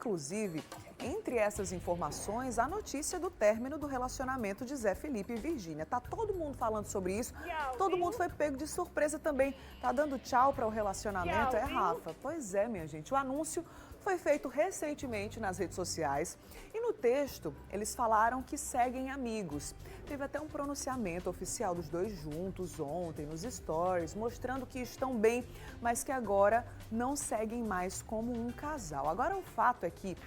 Inclusive, entre essas informações, a notícia do término do relacionamento de Zé Felipe e Virgínia. Tá todo mundo falando sobre isso, todo mundo foi pego de surpresa também. Tá dando tchau para o relacionamento, é, Rafa? Pois é, minha gente, o anúncio foi feito recentemente nas redes sociais e no texto eles falaram que seguem amigos. Teve até um pronunciamento oficial dos dois juntos ontem nos stories, mostrando que estão bem, mas que agora não seguem mais como um casal. Agora o fato é que,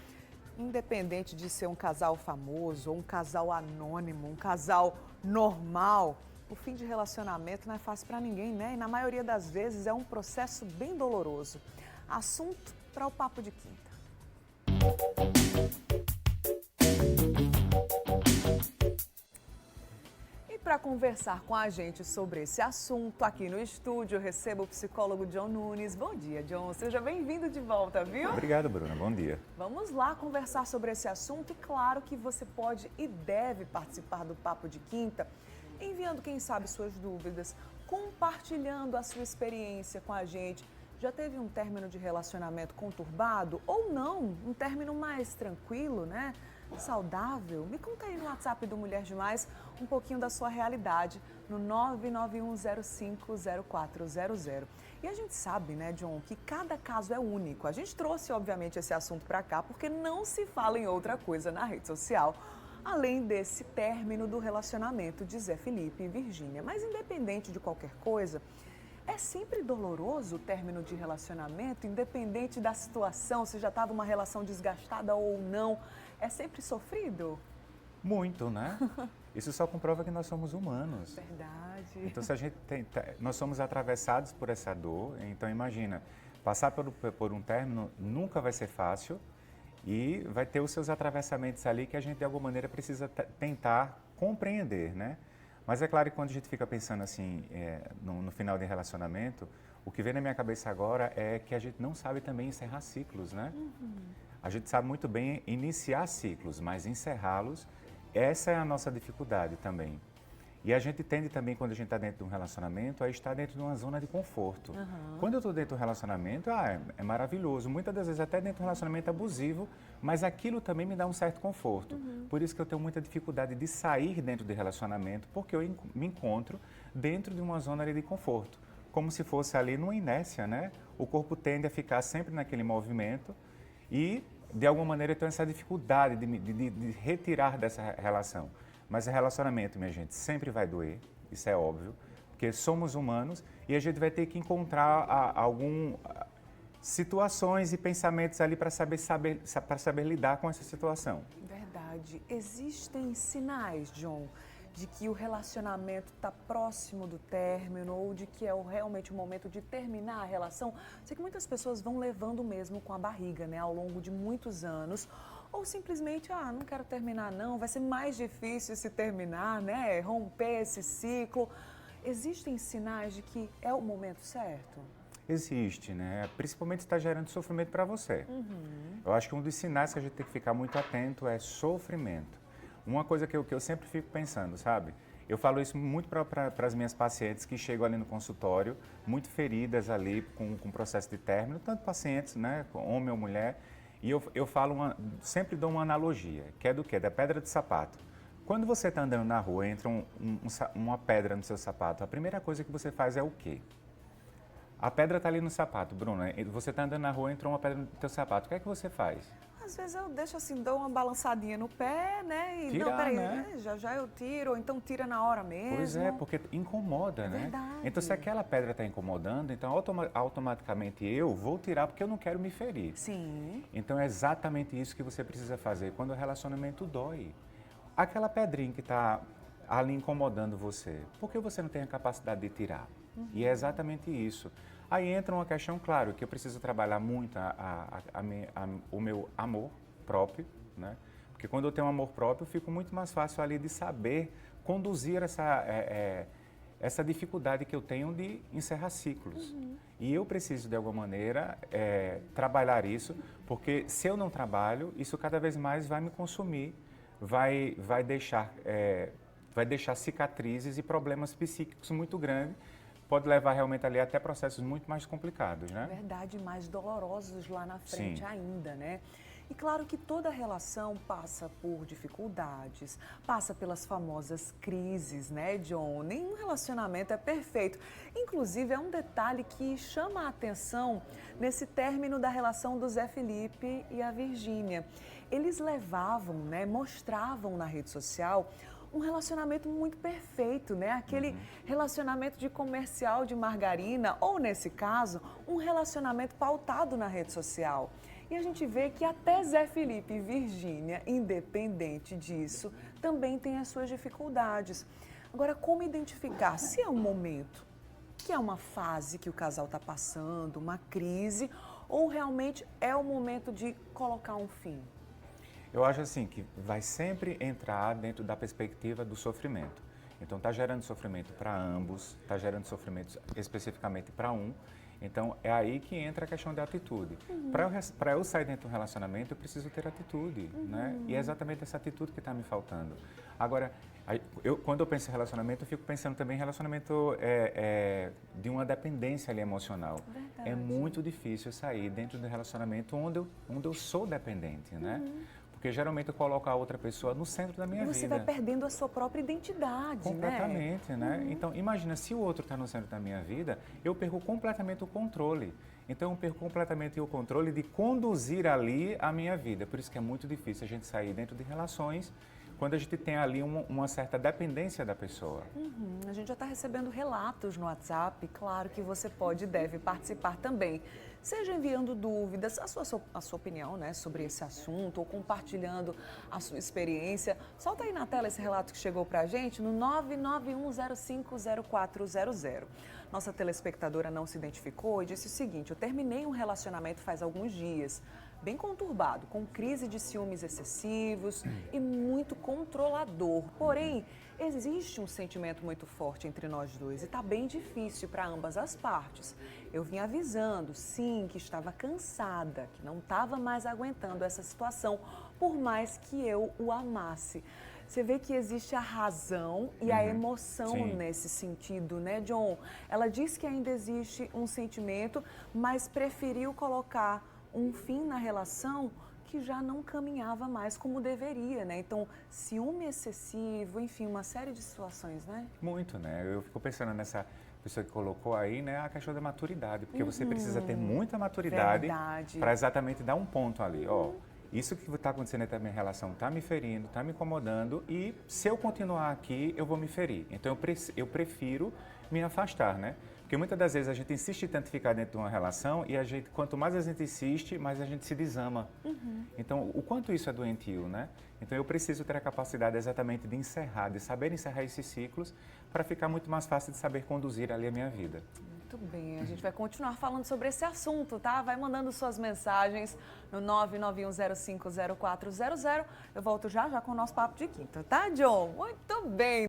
independente de ser um casal famoso ou um casal anônimo, um casal normal, o fim de relacionamento não é fácil para ninguém, né? E na maioria das vezes é um processo bem doloroso. Assunto para o Papo de Quinta. E para conversar com a gente sobre esse assunto, aqui no estúdio eu recebo o psicólogo John Nunes. Bom dia, John. Seja bem-vindo de volta, viu? Obrigado, Bruna. Bom dia. Vamos lá conversar sobre esse assunto e claro que você pode e deve participar do Papo de Quinta, enviando, quem sabe, suas dúvidas, compartilhando a sua experiência com a gente. Já teve um término de relacionamento conturbado ou não? Um término mais tranquilo, né? Saudável? Me conta aí no WhatsApp do Mulher Demais um pouquinho da sua realidade no 991050400. E a gente sabe, né, John, que cada caso é único. A gente trouxe, obviamente, esse assunto para cá porque não se fala em outra coisa na rede social, além desse término do relacionamento de Zé Felipe e Virgínia. Mas independente de qualquer coisa, é sempre doloroso o término de relacionamento, independente da situação, se já estava uma relação desgastada ou não, é sempre sofrido? Muito, né? Isso só comprova que nós somos humanos. Verdade. Então, se a gente nós somos atravessados por essa dor, então imagina, passar por um término nunca vai ser fácil e vai ter os seus atravessamentos ali que a gente de alguma maneira precisa tentar compreender, né? Mas é claro que quando a gente fica pensando assim, no final de relacionamento, o que vem na minha cabeça agora é que a gente não sabe também encerrar ciclos, né? A gente sabe muito bem iniciar ciclos, mas encerrá-los, essa é a nossa dificuldade também. E a gente tende também, quando a gente está dentro de um relacionamento, a estar dentro de uma zona de conforto. Quando eu estou dentro de um relacionamento, é maravilhoso. Muitas das vezes até dentro de um relacionamento abusivo, mas aquilo também me dá um certo conforto. Por isso que eu tenho muita dificuldade de sair dentro de relacionamento, porque eu me encontro dentro de uma zona ali de conforto. Como se fosse ali numa inércia, né? O corpo tende a ficar sempre naquele movimento e, de alguma maneira, eu tenho essa dificuldade de retirar dessa relação. Mas o relacionamento, minha gente, sempre vai doer, isso é óbvio, porque somos humanos e a gente vai ter que encontrar algumas situações e pensamentos ali para saber lidar com essa situação. Verdade. Existem sinais, John, de que o relacionamento está próximo do término ou de que é realmente o momento de terminar a relação? Sei que muitas pessoas vão levando mesmo com a barriga, né, ao longo de muitos anos. Ou simplesmente, não quero terminar não, vai ser mais difícil se terminar, né? Romper esse ciclo. Existem sinais de que é o momento certo? Existe, né? Principalmente se está gerando sofrimento para você. Eu acho que um dos sinais que a gente tem que ficar muito atento é sofrimento. Uma coisa que eu sempre fico pensando, sabe? Eu falo isso muito para as minhas pacientes que chegam ali no consultório, muito feridas ali com o processo de término, tanto pacientes, né? Homem ou mulher. E eu falo, sempre dou uma analogia, que é do quê? Da pedra de sapato. Quando você está andando na rua, entra uma pedra no seu sapato, a primeira coisa que você faz é o quê? A pedra está ali no sapato, Bruna, você está andando na rua, entrou uma pedra no teu sapato, o que é que você faz? Às vezes eu deixo assim, dou uma balançadinha no pé, né? E Tirar, não, peraí, né? Já eu tiro, ou então tira na hora mesmo. Pois é, porque incomoda, né? Verdade. Então, se aquela pedra está incomodando, então automaticamente eu vou tirar porque eu não quero me ferir. Sim. Então, é exatamente isso que você precisa fazer quando o relacionamento dói. Aquela pedrinha que está ali incomodando você, por que você não tem a capacidade de tirar? E é exatamente isso. Aí entra uma questão, claro, que eu preciso trabalhar muito o meu amor próprio, né? Porque quando eu tenho um amor próprio, fica muito mais fácil ali de saber conduzir essa dificuldade que eu tenho de encerrar ciclos. E eu preciso, de alguma maneira, trabalhar isso, porque se eu não trabalho, isso cada vez mais vai me consumir, vai deixar cicatrizes e problemas psíquicos muito grandes, pode levar realmente ali até processos muito mais complicados, né? Verdade, mais dolorosos lá na frente Sim. ainda, né? E claro que toda relação passa por dificuldades, passa pelas famosas crises, né, John? Nenhum relacionamento é perfeito. Inclusive, é um detalhe que chama a atenção nesse término da relação do Zé Felipe e a Virgínia. Eles levavam, né, mostravam na rede social um relacionamento muito perfeito, né? Aquele relacionamento de comercial de margarina, ou nesse caso, um relacionamento pautado na rede social. E a gente vê que até Zé Felipe e Virgínia, independente disso, também tem as suas dificuldades. Agora, como identificar se é um momento, que é uma fase que o casal está passando, uma crise, ou realmente é o momento de colocar um fim? Eu acho assim que vai sempre entrar dentro da perspectiva do sofrimento. Então está gerando sofrimento para ambos, está gerando sofrimento especificamente para um. Então é aí que entra a questão da atitude. Para eu sair dentro do relacionamento, eu preciso ter atitude, né? E é exatamente essa atitude que está me faltando. Agora, quando eu penso em relacionamento, eu fico pensando também em relacionamento de uma dependência ali emocional. Verdade. É muito difícil sair dentro do relacionamento onde eu sou dependente, né? Porque geralmente eu coloco a outra pessoa no centro da minha vida. Você vai perdendo a sua própria identidade, Completamente, né? Então, imagina, se o outro está no centro da minha vida, eu perco completamente o controle. Então, eu perco completamente o controle de conduzir ali a minha vida. Por isso que é muito difícil a gente sair dentro de relações quando a gente tem ali uma certa dependência da pessoa. A gente já está recebendo relatos no WhatsApp, claro que você pode e deve participar também. Seja enviando dúvidas, a sua opinião, né, sobre esse assunto, ou compartilhando a sua experiência. Solta aí na tela esse relato que chegou para a gente no 991050400. Nossa telespectadora não se identificou e disse o seguinte: eu terminei um relacionamento faz alguns dias, bem conturbado, com crise de ciúmes excessivos e muito controlador. Porém, existe um sentimento muito forte entre nós dois e está bem difícil para ambas as partes. Eu vim avisando, sim, que estava cansada, que não estava mais aguentando essa situação, por mais que eu o amasse. Você vê que existe a razão e a emoção Sim. nesse sentido, né, John? Ela disse que ainda existe um sentimento, mas preferiu colocar um fim na relação que já não caminhava mais como deveria, né? Então, ciúme excessivo, enfim, uma série de situações, né? Muito, né? Eu fico pensando nessa pessoa que colocou aí, né, a questão da maturidade, porque você precisa ter muita maturidade para exatamente dar um ponto ali, ó. Isso que está acontecendo entre a minha relação está me ferindo, está me incomodando e se eu continuar aqui, eu vou me ferir. Então, eu prefiro me afastar, né? Porque muitas das vezes a gente insiste tanto em ficar dentro de uma relação e quanto mais a gente insiste, mais a gente se desama. Então, o quanto isso é doentio, né? Então, eu preciso ter a capacidade exatamente de encerrar, de saber encerrar esses ciclos para ficar muito mais fácil de saber conduzir ali a minha vida. Muito bem, a gente vai continuar falando sobre esse assunto, tá? Vai mandando suas mensagens no 991050400. Eu volto já com o nosso papo de quinta, tá, John? Muito bem.